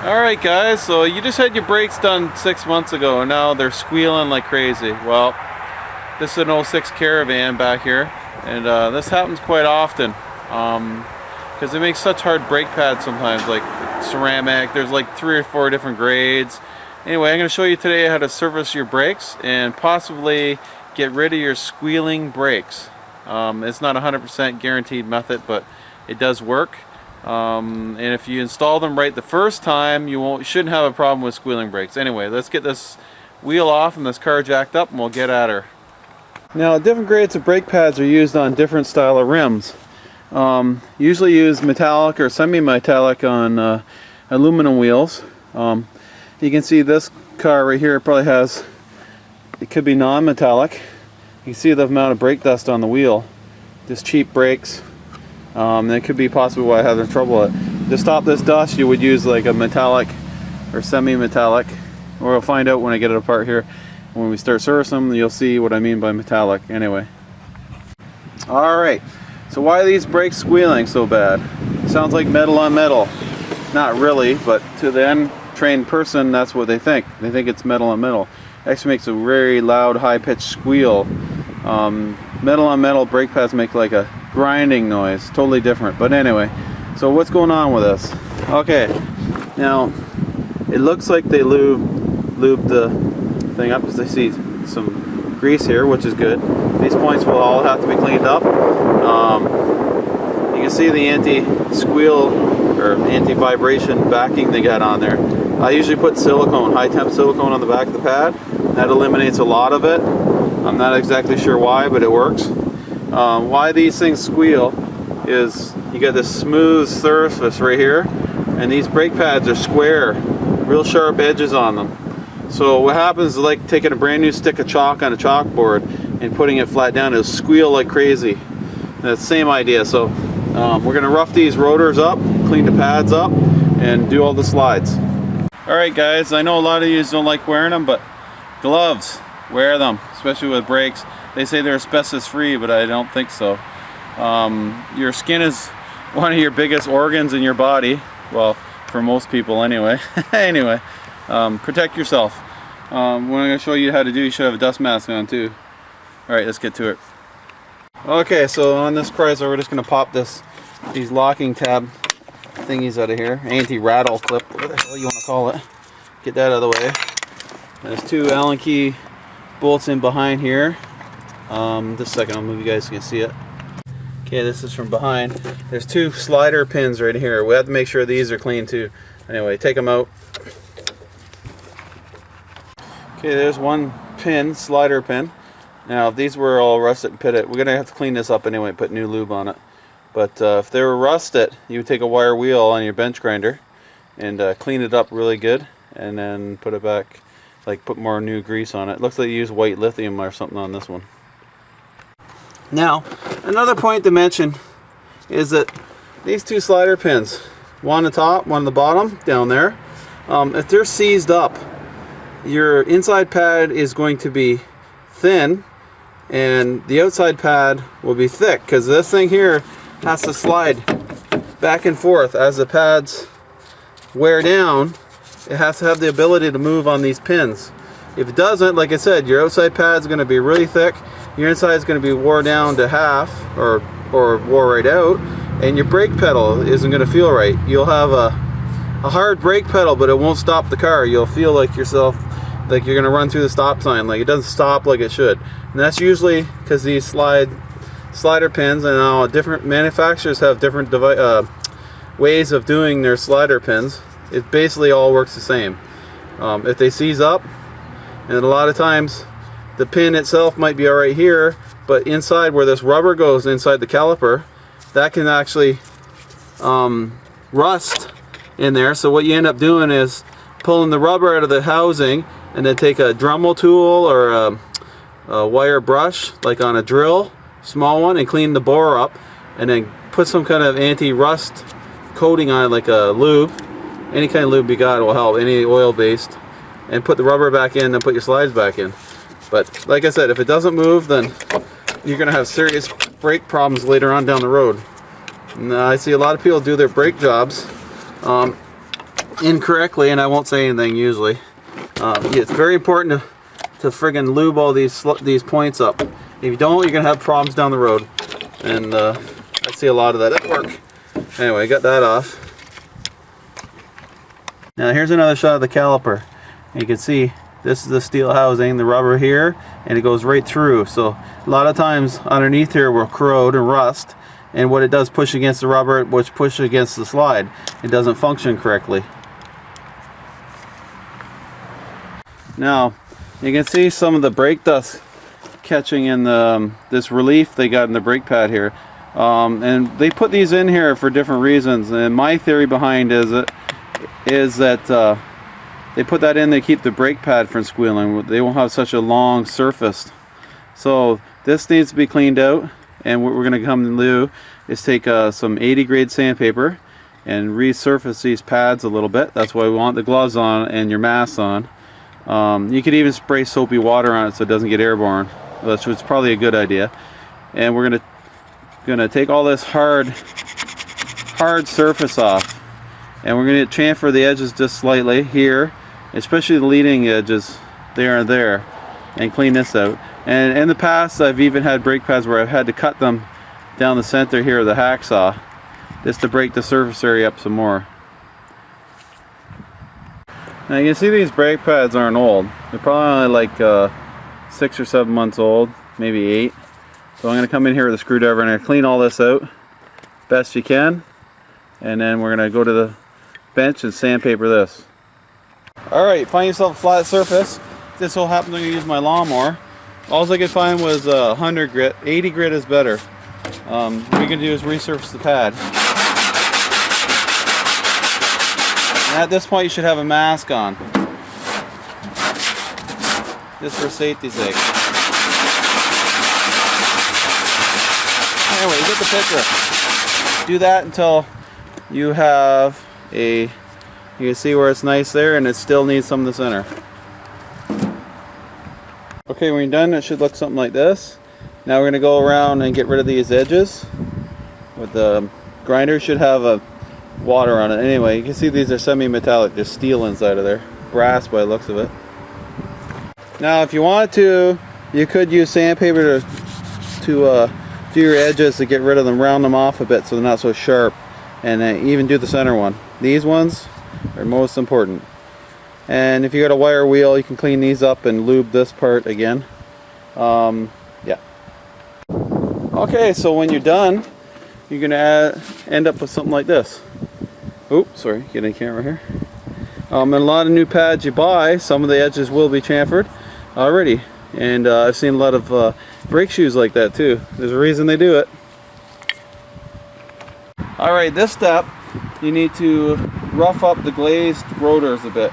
Alright guys, so you just had your brakes done 6 months ago and now they're squealing like crazy. Well, this is an 06 Caravan back here, and this happens quite often because they make such hard brake pads sometimes, like ceramic. There's like 3 or 4 different grades. Anyway, I'm going to show you today how to service your brakes and possibly get rid of your squealing brakes. It's not a 100% guaranteed method, but it does work. And if you install them right the first time, you shouldn't have a problem with squealing brakes. Anyway, let's get this wheel off and this car jacked up and we'll get at her. Now, different grades of brake pads are used on different style of rims. Usually use metallic or semi-metallic on aluminum wheels. You can see this car right here probably has, it could be non-metallic. You can see the amount of brake dust on the wheel. Just cheap brakes. That could be possibly why I have trouble with it. To stop this dust, you would use like a metallic or semi-metallic, or we'll find out when I get it apart here. When we start servicing them, you'll see what I mean by metallic. Anyway. Alright, so why are these brakes squealing so bad? Sounds like metal on metal. Not really, but to the untrained person, that's what they think. They think it's metal on metal. It actually makes a very loud, high-pitched squeal. Metal on metal brake pads make like a grinding noise, totally different. But anyway, so what's going on with this? Okay, now it looks like they lube the thing up because I see some grease here, which is good. These points will all have to be cleaned up. You can see the anti-squeal or anti-vibration backing they got on there. I usually put silicone, high-temp silicone on the back of the pad. That eliminates a lot of it. I'm not exactly sure why, but it works. Why these things squeal is you get this smooth surface right here, and these brake pads are square, real sharp edges on them. So what happens is like taking a brand new stick of chalk on a chalkboard and putting it flat down, it'll squeal like crazy. That's the same idea. So we're going to rough these rotors up, clean the pads up, and do all the slides. Alright guys, I know a lot of you don't like wearing them, but gloves, wear them, especially with brakes. They say they're asbestos free, but I don't think so. Your skin is one of your biggest organs in your body. Well, for most people anyway. Anyway, protect yourself. What I'm going to show you how to do, you should have a dust mask on too. Alright, let's get to it. Okay, so on this Chrysler, we're just going to pop these locking tab thingies out of here. Anti-rattle clip, whatever the hell you want to call it. Get that out of the way. There's 2 Allen key bolts in behind here. Just a second, I'll move you guys so you can see it. Okay, this is from behind. There's 2 slider pins right here. We have to make sure these are clean too. Anyway, take them out. Okay, there's 1 pin, slider pin. Now, if these were all rusted and pitted, we're going to have to clean this up anyway and put new lube on it. But if they were rusted, you would take a wire wheel on your bench grinder and clean it up really good, and then put it back, like put more new grease on it. Looks like you use white lithium or something on this one. Now, another point to mention is that these 2 slider pins, one on the top, one on the bottom, down there, if they're seized up, your inside pad is going to be thin and the outside pad will be thick, because this thing here has to slide back and forth as the pads wear down. It has to have the ability to move on these pins. If it doesn't, like I said, your outside pad is going to be really thick, your inside is going to be wore down to half or wore right out, and your brake pedal isn't going to feel right. You'll have a hard brake pedal, but it won't stop the car. You'll feel like yourself, like you're going to run through the stop sign, like it doesn't stop like it should. And that's usually because these slider pins, and now different manufacturers have different ways of doing their slider pins. It basically all works the same. If they seize up, and a lot of times the pin itself might be alright here, but inside where this rubber goes inside the caliper, that can actually rust in there. So what you end up doing is pulling the rubber out of the housing, and then take a Dremel tool or a wire brush, like on a drill, small one, and clean the bore up, and then put some kind of anti-rust coating on it, like a lube. Any kind of lube you got will help, any oil based, and put the rubber back in and put your slides back in. But like I said, if it doesn't move, then you're going to have serious brake problems later on down the road. Now, I see a lot of people do their brake jobs incorrectly, and I won't say anything usually. It's very important to friggin' lube all these points up. If you don't, you're gonna have problems down the road, and I see a lot of that at work. Anyway, I got that off. Now here's another shot of the caliper. You can see this is the steel housing, the rubber here, and it goes right through. So a lot of times underneath here will corrode and rust, and what it does push against the rubber, which pushes against the slide. It doesn't function correctly. Now you can see some of the brake dust catching in this relief they got in the brake pad here, and they put these in here for different reasons. And my theory behind is that they put that in to keep the brake pad from squealing. They won't have such a long surface. So this needs to be cleaned out, and what we're going to come and do is take some 80 grade sandpaper and resurface these pads a little bit. That's why we want the gloves on and your mask on. You could even spray soapy water on it so it doesn't get airborne, which is probably a good idea. And we're gonna take all this hard surface off, and we're gonna chamfer the edges just slightly here, especially the leading edges there and there, and clean this out. And in the past, I've even had brake pads where I've had to cut them down the center here with a hacksaw just to break the surface area up some more. Now you can see these brake pads aren't old. They're probably only like 6 or 7 months old, maybe 8. So I'm going to come in here with a screwdriver and I'm going to clean all this out best you can, and then we're going to go to the bench and sandpaper this. Alright, find yourself a flat surface. This will happen when you use my lawnmower. All I could find was 100 grit. 80 grit is better. What you're going to do is resurface the pad. And at this point you should have a mask on, just for safety's sake. Anyway, you get the picture. Do that until you have you can see where it's nice there, and it still needs some in the center. Okay, when you're done, it should look something like this. Now we're going to go around and get rid of these edges. With the grinder, should have a water on it. Anyway, you can see these are semi-metallic. There's steel inside of there. Brass by the looks of it. Now if you wanted to, you could use sandpaper to do your edges to get rid of them, round them off a bit so they're not so sharp, and even do the center one. These ones are most important. And if you got a wire wheel, you can clean these up and lube this part again. Yeah. Okay, so when you're done, you're gonna end up with something like this. Oops, sorry, get in camera here. And a lot of new pads you buy, some of the edges will be chamfered already, and I've seen a lot of brake shoes like that too. There's a reason they do it. Alright, this step, you need to rough up the glazed rotors a bit,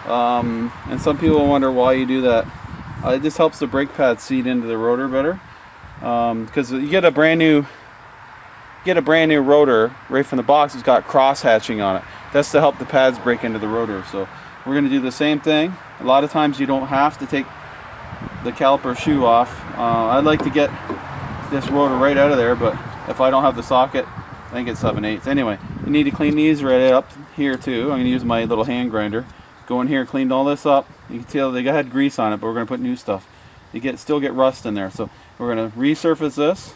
and some people wonder why you do that. It just helps the brake pad seat into the rotor better, because you get a brand new rotor right from the box. It's got cross hatching on it. That's to help the pads break into the rotor. So we're going to do the same thing. A lot of times you don't have to take the caliper shoe off. I'd like to get this rotor right out of there, but if I don't have the socket, I think it's 7/8. Anyway, you need to clean these right up here too. I'm going to use my little hand grinder. Go in here, cleaned all this up. You can tell they had grease on it, but we're going to put new stuff. You still get rust in there. So we're going to resurface this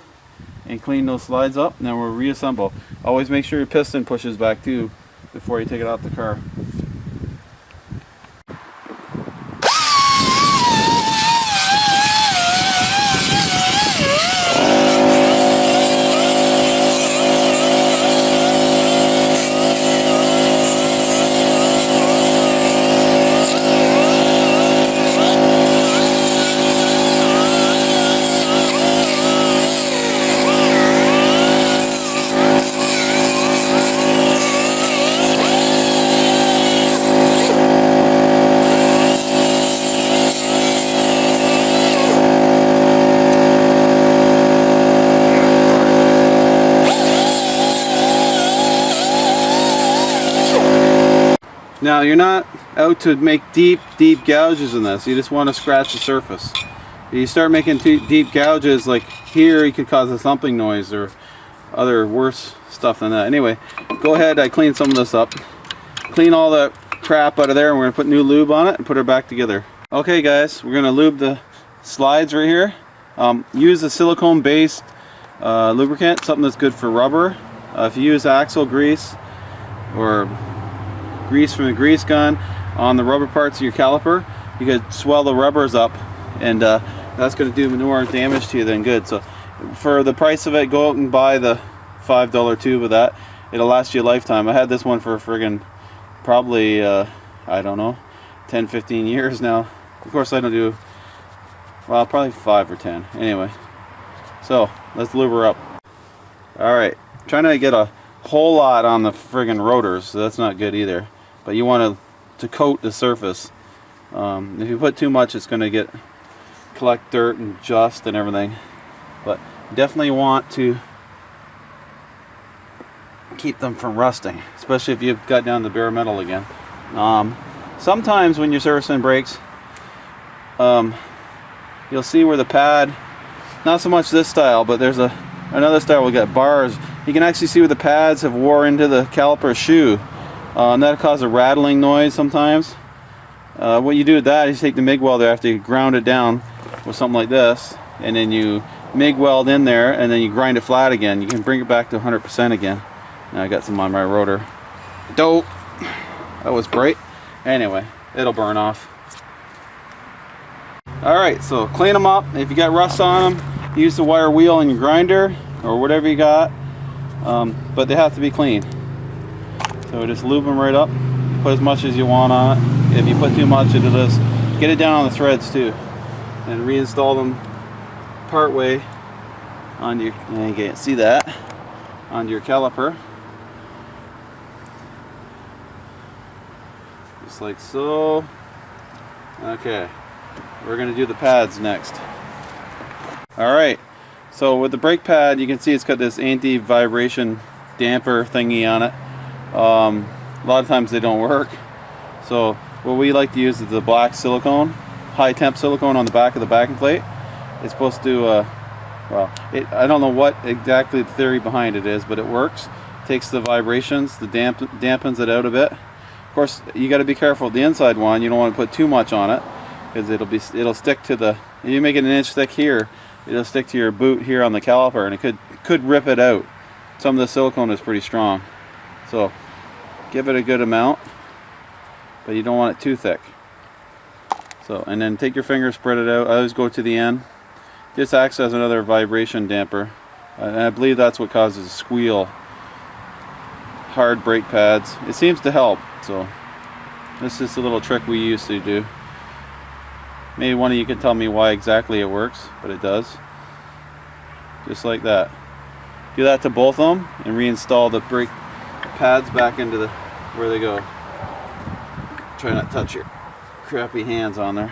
and clean those slides up, and then we'll reassemble. Always make sure your piston pushes back too before you take it out the car. Now you're not out to make deep gouges in this. You just want to scratch the surface. If you start making deep gouges like here, you could cause a thumping noise or other worse stuff than that. Anyway, go ahead. I cleaned some of this up. clean all the crap out of there, and we're going to put new lube on it and put her back together. Okay guys, we're going to lube the slides right here. Use a silicone based lubricant, something that's good for rubber. If you use axle grease or grease from a grease gun on the rubber parts of your caliper, you could swell the rubbers up, and that's going to do more damage to you than good. So for the price of it, go out and buy the $5 tube of that. It'll last you a lifetime. I had this one for friggin' probably I don't know, 10-15 years now. Of course I don't do, well, probably 5 or 10 anyway. So let's lube her up. Alright, trying to get a whole lot on the friggin' rotors, so that's not good either, but you want to coat the surface. If you put too much, it's going to collect dirt and dust and everything, but definitely want to keep them from rusting, especially if you've got down to bare metal again. Sometimes when you're servicing brakes, you'll see where the pad, not so much this style, but there's another style we got bars. You can actually see where the pads have wore into the caliper shoe, and that'll cause a rattling noise sometimes. What you do with that is you take the MIG welder after you ground it down with something like this, and then you MIG weld in there, and then you grind it flat again. You can bring it back to 100% again. Now I got some on my rotor. Dope. That was bright. Anyway, it'll burn off. Alright, so clean them up. If you got rust on them, use the wire wheel in your grinder or whatever you got, but they have to be clean. So just lube them right up. Put as much as you want on it. If you put too much, it'll just get it down on the threads too. And reinstall them part way on your, you can't see that, onto your caliper. Just like so. Okay, we're going to do the pads next. Alright, so with the brake pad, you can see it's got this anti-vibration damper thingy on it. A lot of times they don't work. So what we like to use is the black silicone, high temp silicone on the back of the backing plate. It's supposed to, well, I don't know what exactly the theory behind it is, but it works. Takes the vibrations, dampens it out a bit. Of course, you got to be careful with the inside one. You don't want to put too much on it, because it'll stick to the, if you make it an inch thick here, it'll stick to your boot here on the caliper, and it could rip it out. Some of the silicone is pretty strong, so give it a good amount, but you don't want it too thick. So, and then take your finger, spread it out. I always go to the end. This acts as another vibration damper, and I believe that's what causes a squeal. Hard brake pads. It seems to help. So this is just a little trick we used to do. Maybe one of you can tell me why exactly it works, but it does. Just like that. Do that to both of them and reinstall the brake pads back into the where they go. Try not to touch your crappy hands on there.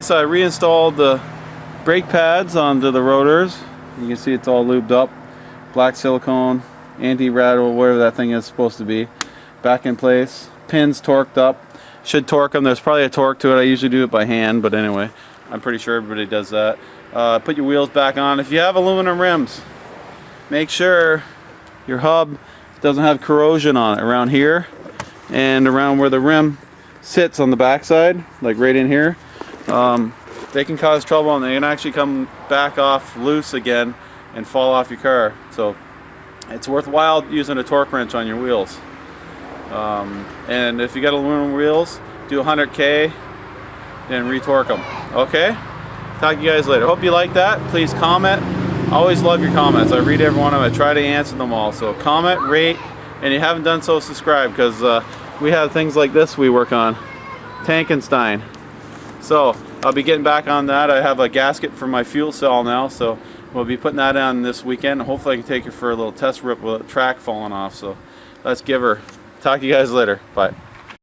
So I reinstalled the brake pads onto the rotors. You can see it's all lubed up. Black silicone, anti-rattle, whatever that thing is supposed to be. Back in place. Pins torqued up. Should torque them. There's probably a torque to it. I usually do it by hand, but anyway, I'm pretty sure everybody does that. Put your wheels back on. If you have aluminum rims, make sure your hub doesn't have corrosion on it around here and around where the rim sits on the backside, like right in here. They can cause trouble, and they can actually come back off loose again and fall off your car. So it's worthwhile using a torque wrench on your wheels. And if you got aluminum wheels, do 100K, then retorque them. Okay? Talk to you guys later. Hope you like that. Please comment. I always love your comments. I read every one of them. I try to answer them all. So comment, rate, and if you haven't done so, subscribe, because we have things like this we work on. Tankenstein. So I'll be getting back on that. I have a gasket for my fuel cell now, so we'll be putting that on this weekend. Hopefully I can take it for a little test rip with a track falling off. So let's give her. Talk to you guys later. Bye.